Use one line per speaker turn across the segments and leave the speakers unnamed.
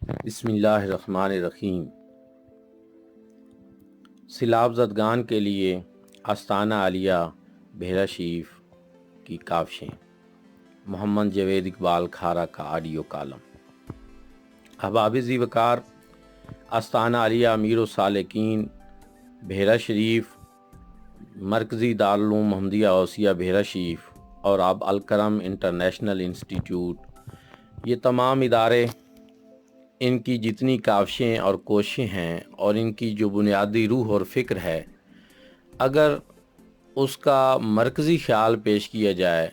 بسم اللہ الرحمن الرحیم۔ سیلاب زدگان کے لیے آستانہ عالیہ بحیرہ شریف کی کاوشیں، محمد جاوید اقبال کھارا کا آڈیو کالم۔ احباب ذی وقار، آستانہ عالیہ امیر السالکین بحیرہ شریف، مرکزی دارالعلوم محمدیہ غوثیہ بحیرہ شریف اور اب الکرم انٹرنیشنل انسٹیٹیوٹ، یہ تمام ادارے، ان کی جتنی کاوشیں اور کوششیں ہیں اور ان کی جو بنیادی روح اور فکر ہے، اگر اس کا مرکزی خیال پیش کیا جائے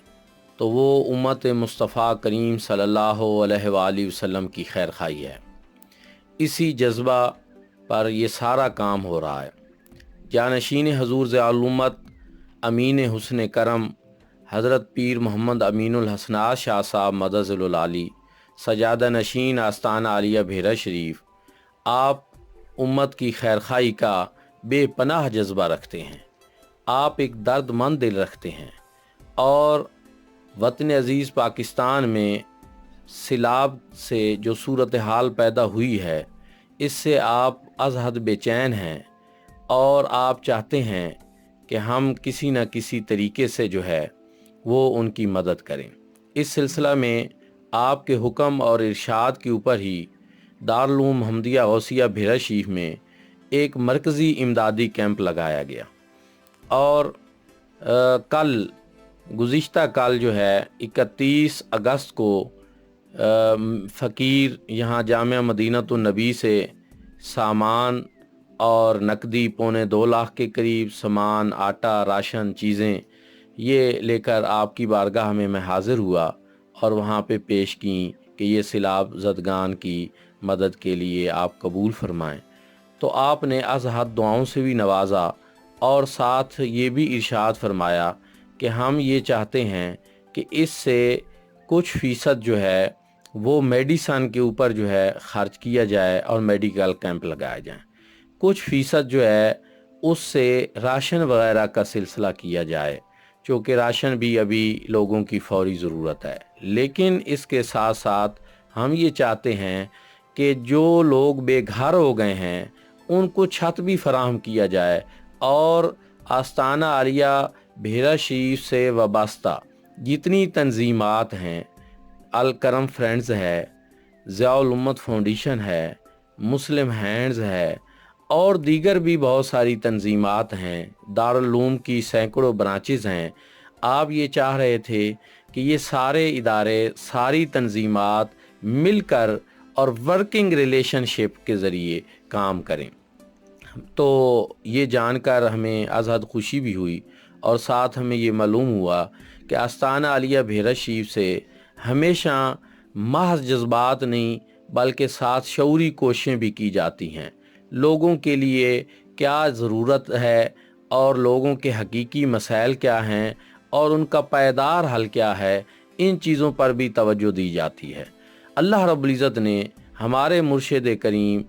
تو وہ امت مصطفیٰ کریم صلی اللہ علیہ وآلہ وسلم کی خیر خواہی ہے۔ اسی جذبہ پر یہ سارا کام ہو رہا ہے۔ جانشین حضور ضیاء الامت امین حسن کرم حضرت پیر محمد امین الحسنات شاہ صاحب مدظ العالی، سجادہ نشین آستانہ عالیہ بحیرہ شریف، آپ امت کی خیرخواہی کا بے پناہ جذبہ رکھتے ہیں۔ آپ ایک درد مند دل رکھتے ہیں اور وطن عزیز پاکستان میں سیلاب سے جو صورتحال پیدا ہوئی ہے، اس سے آپ از حد بے چین ہیں اور آپ چاہتے ہیں کہ ہم کسی نہ کسی طریقے سے جو ہے وہ ان کی مدد کریں۔ اس سلسلہ میں آپ کے حکم اور ارشاد کے اوپر ہی دارالعلوم محمدیہ غوثیہ بحیرہ شریف میں ایک مرکزی امدادی کیمپ لگایا گیا، اور گزشتہ کل جو ہے 31 اگست کو فقیر یہاں جامعہ مدینۃ النبی سے سامان اور نقدی 2.25 لاکھ کے قریب سامان، آٹا، راشن، چیزیں یہ لے کر آپ کی بارگاہ میں حاضر ہوا اور وہاں پہ پیش کیں کہ یہ سیلاب زدگان کی مدد کے لیے آپ قبول فرمائیں۔ تو آپ نے از حد دعاؤں سے بھی نوازا اور ساتھ یہ بھی ارشاد فرمایا کہ ہم یہ چاہتے ہیں کہ اس سے کچھ فیصد جو ہے وہ میڈیسن کے اوپر جو ہے خرچ کیا جائے اور میڈیکل کیمپ لگائے جائیں، کچھ فیصد جو ہے اس سے راشن وغیرہ کا سلسلہ کیا جائے، چونکہ راشن بھی ابھی لوگوں کی فوری ضرورت ہے۔ لیکن اس کے ساتھ ساتھ ہم یہ چاہتے ہیں کہ جو لوگ بے گھر ہو گئے ہیں ان کو چھت بھی فراہم کیا جائے، اور آستانہ عالیہ بحیرہ شریف سے وابستہ جتنی تنظیمات ہیں، الکرم فرینڈز ہے، ضیاء الامت فاؤنڈیشن ہے، مسلم ہینڈز ہے، اور دیگر بھی بہت ساری تنظیمات ہیں، دارالعلوم کی سینکڑوں برانچز ہیں۔ آپ یہ چاہ رہے تھے کہ یہ سارے ادارے، ساری تنظیمات مل کر اور ورکنگ ریلیشن شپ کے ذریعے کام کریں۔ تو یہ جان کر ہمیں از حد خوشی بھی ہوئی، اور ساتھ ہمیں یہ معلوم ہوا کہ آستانہ عالیہ بحیرہ شریف سے ہمیشہ محض جذبات نہیں بلکہ ساتھ شعوری کوششیں بھی کی جاتی ہیں۔ لوگوں کے لیے کیا ضرورت ہے اور لوگوں کے حقیقی مسائل کیا ہیں اور ان کا پائیدار حل کیا ہے، ان چیزوں پر بھی توجہ دی جاتی ہے۔ اللہ رب العزت نے ہمارے مرشد کریم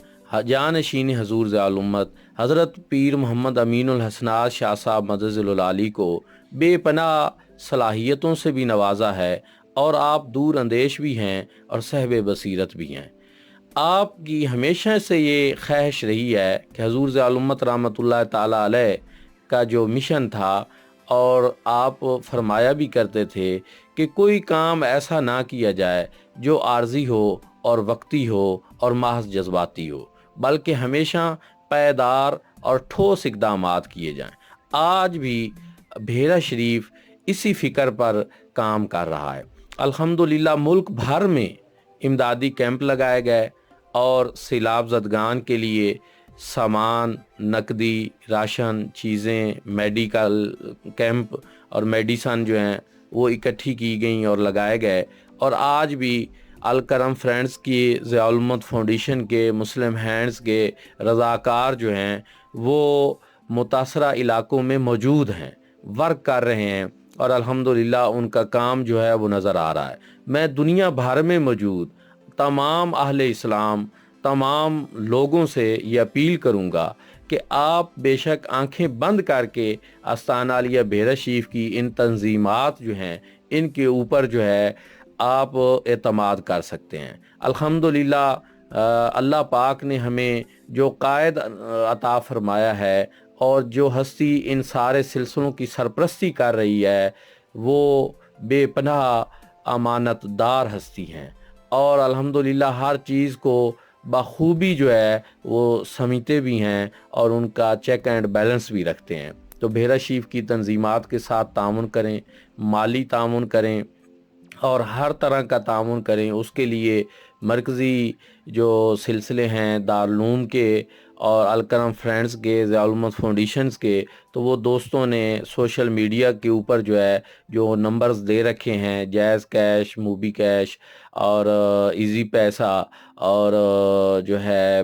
جانشین حضور ضیاء الامت حضرت پیر محمد امین الحسنات شاہ صاحب مدظ العالی کو بے پناہ صلاحیتوں سے بھی نوازا ہے، اور آپ دور اندیش بھی ہیں اور صاحب بصیرت بھی ہیں۔ آپ کی ہمیشہ سے یہ خواہش رہی ہے کہ حضور ضیاء الامت رحمۃ اللہ تعالیٰ علیہ کا جو مشن تھا، اور آپ فرمایا بھی کرتے تھے کہ کوئی کام ایسا نہ کیا جائے جو عارضی ہو اور وقتی ہو اور محض جذباتی ہو، بلکہ ہمیشہ پائیدار اور ٹھوس اقدامات کیے جائیں۔ آج بھی بحیرہ شریف اسی فکر پر کام کر رہا ہے۔ الحمدللہ ملک بھر میں امدادی کیمپ لگائے گئے اور سیلاب زدگان کے لیے سامان، نقدی، راشن، چیزیں، میڈیکل کیمپ اور میڈیسن جو ہیں وہ اکٹھی کی گئیں اور لگائے گئے۔ اور آج بھی الکرم فرینڈز کی، ضیاء الامت فاؤنڈیشن کے، مسلم ہینڈز کے رضاکار جو ہیں وہ متاثرہ علاقوں میں موجود ہیں، ورک کر رہے ہیں، اور الحمدللہ ان کا کام جو ہے وہ نظر آ رہا ہے۔ میں دنیا بھر میں موجود تمام اہل اسلام، تمام لوگوں سے یہ اپیل کروں گا کہ آپ بے شک آنکھیں بند کر کے آستانہ عالیہ بحیرہ شریف کی ان تنظیمات جو ہیں ان کے اوپر جو ہے آپ اعتماد کر سکتے ہیں۔ الحمدللہ اللہ پاک نے ہمیں جو قائد عطا فرمایا ہے اور جو ہستی ان سارے سلسلوں کی سرپرستی کر رہی ہے وہ بے پناہ امانت دار ہستی ہیں، اور الحمدللہ ہر چیز کو بخوبی جو ہے وہ سمجھتے بھی ہیں اور ان کا چیک اینڈ بیلنس بھی رکھتے ہیں۔ تو بحیرہ شریف کی تنظیمات کے ساتھ تعاون کریں، مالی تعاون کریں اور ہر طرح کا تعاون کریں۔ اس کے لیے مرکزی جو سلسلے ہیں دارالعلوم کے اور الکرم فرینڈز کے، ضیاء الامت فاؤنڈیشنز کے، تو وہ دوستوں نے سوشل میڈیا کے اوپر جو ہے جو نمبرز دے رکھے ہیں، جیز کیش، موبی کیش اور ایزی پیسہ اور جو ہے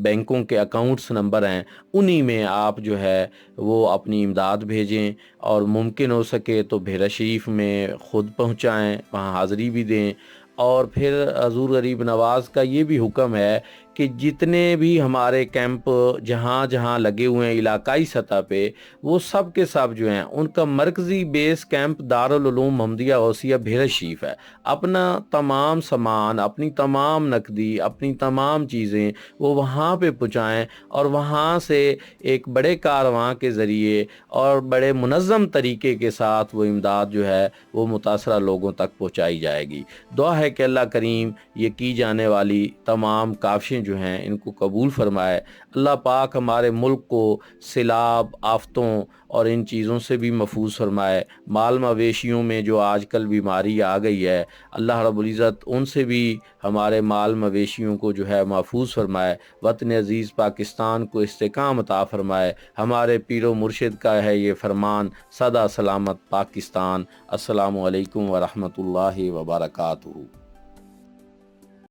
بینکوں کے اکاؤنٹس نمبر ہیں، انہی میں آپ جو ہے وہ اپنی امداد بھیجیں، اور ممکن ہو سکے تو بحیرہ شریف میں خود پہنچائیں، وہاں حاضری بھی دیں۔ اور پھر حضور غریب نواز کا یہ بھی حکم ہے کہ جتنے بھی ہمارے کیمپ جہاں جہاں لگے ہوئے ہیں علاقائی سطح پہ، وہ سب کے سب جو ہیں ان کا مرکزی بیس کیمپ دارالعلوم محمدیہ غوثیہ بحیرہ شریف ہے۔ اپنا تمام سامان، اپنی تمام نقدی، اپنی تمام چیزیں وہ وہاں پہ پہنچائیں، اور وہاں سے ایک بڑے کارواں کے ذریعے اور بڑے منظم طریقے کے ساتھ وہ امداد جو ہے وہ متاثرہ لوگوں تک پہنچائی جائے گی۔ دعا ہے کہ اللہ کریم یہ کی جانے والی تمام کاوشیں جو ہیں ان کو قبول فرمائے۔ اللہ پاک ہمارے ملک کو سیلاب، آفتوں اور ان چیزوں سے بھی محفوظ فرمائے۔ مال مویشیوں میں جو آج کل بیماری آ گئی ہے، اللہ رب العزت ان سے بھی ہمارے مال مویشیوں کو جو ہے محفوظ فرمائے۔ وطن عزیز پاکستان کو استحکام عطا فرمائے۔ ہمارے پیر و مرشد کا ہے یہ فرمان، سدا سلامت پاکستان۔ السلام علیکم ورحمۃ اللہ وبرکاتہ۔